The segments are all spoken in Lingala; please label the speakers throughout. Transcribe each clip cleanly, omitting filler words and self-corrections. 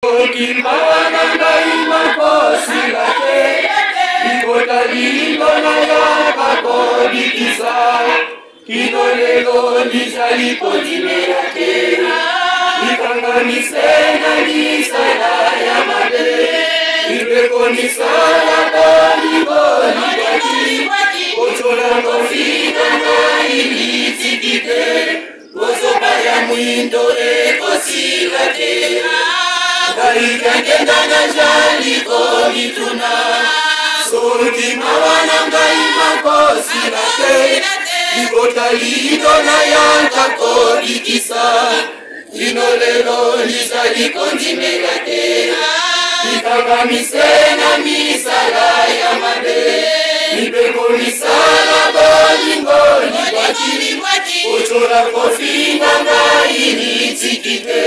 Speaker 1: Kimana ngai makosi lake Ikota lilo na yaka kodikisa Kino lelo nizali kodimeyate Ikanga misena nisala ya mabe Ibeko nisala boli baki Ochola kofina na ilitikite Ozoba ya mwindo ekosi lake Kaikagenda na jali komituna Soti mawana ngai makosi lake Ikota lido na yanka kodikisa Kino lelo nizali kondimelate Ikanga misena misala ya mabe Nibeko misala bolingoli baki Ochola kofinga na ilitikite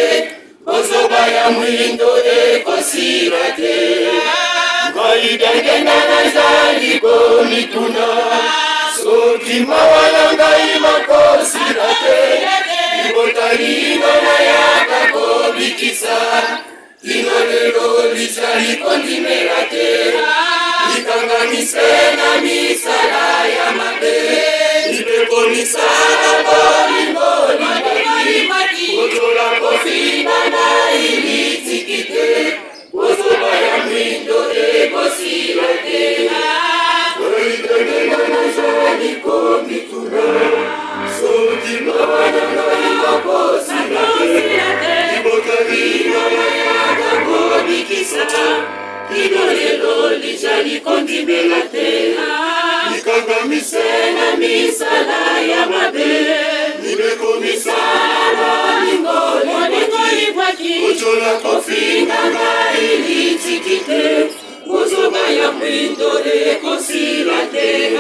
Speaker 1: Ozoba ya mwindo ekosirate Ngaidangenda na zali komituna Soti mawala ngai makosirate Ibota lino na yaka kobikisa Kino lelo lizali kondimelate Ikanga misena misala ya mabe Ibeko misala bolingoli baki Ochola kofina na ilitikite Ozoba ya mwindo ekosirate Ngaidangenda na zali komituna Soti mawana ngai makosirate Ibota lino na yaka kobikisa Kino lelo lizali kondimelate Ikanga misena misala ya mabe Nibeko misala bolingoli baki Ochola kofinga na ilitikite Ozoba ya mwindo ekosirate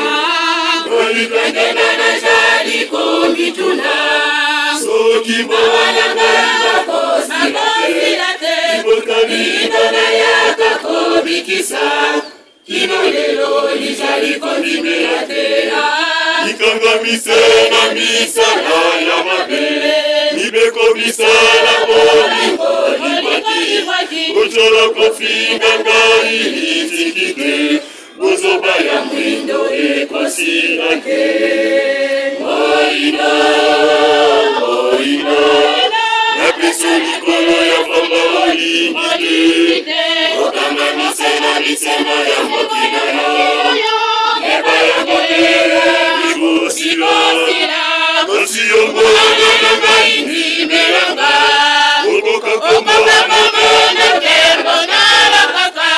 Speaker 1: Ngaidangenda na zali komituna Soti mawana ngai makosirate Ibota lino na yaka kobikisa Kino lelo lizali kondimelate Ikanga misena misala ya mabe Nibeko misala bolingoli baki Ochola kofinga ngai ilitikite Ozoba ya mwindo ekosirate Moina, moina Napeso likolo ya famba olingite Okanga misena misema ya mokina yo Eba ya mokina Nikosila Kasi yongona na ngai ndimelanga Okoka komona tembo na lakaka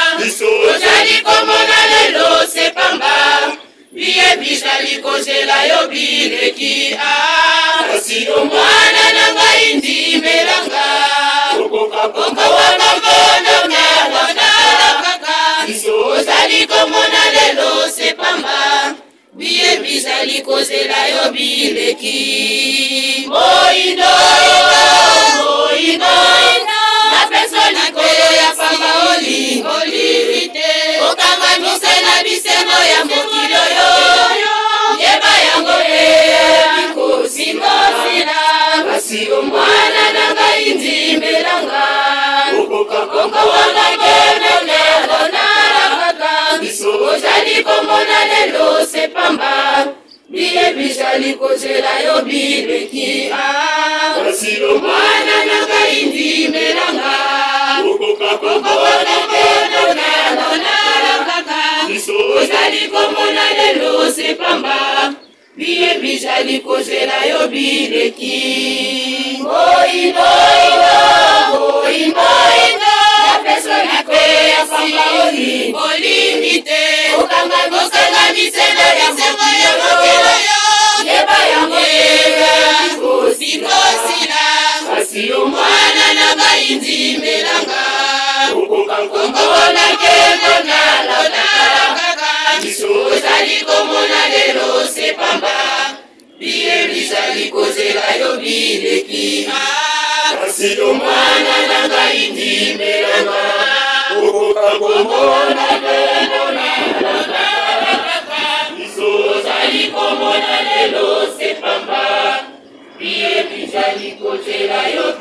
Speaker 1: Ozali komona lelo sepamba Biye bishali kozela yo bileki Kasi yongona na ngai ndimelanga Okoka komona tembo na lakaka Ozali komona lelo sepamba Biye bizali kozela yo bileki Moindo, moindo Napeso likolo ya famba olingolite Okanga misena bisengo ya mokilo yo Yeba yango bikosimosila Kasi omwana na ngai ndimelanga Okoka wana kene lelo nalakaka Ozali komona lelo sepamba Biye bizali kozela yo bileki Kasi omwana na ngai ndimelanga Okoka wana kene lelo nalakaka Ozali komona lelo sepamba Biye bizali kozela yo bileki Moindo, moindo Napeso likolo ya famba olingite Okanga misena ya mokilo yo Yeba yango bikosimosila Kasi omwana na ngai ndimelanga Okoka wana kembo nalakaka Ozali komona lelo sepamba Biye bizali kozela yo bileki Kasi omwana na ngai ndimelanga Okoka komona kembo nalakaka Ozali komona lelo sepamba Biye bizali kozela yo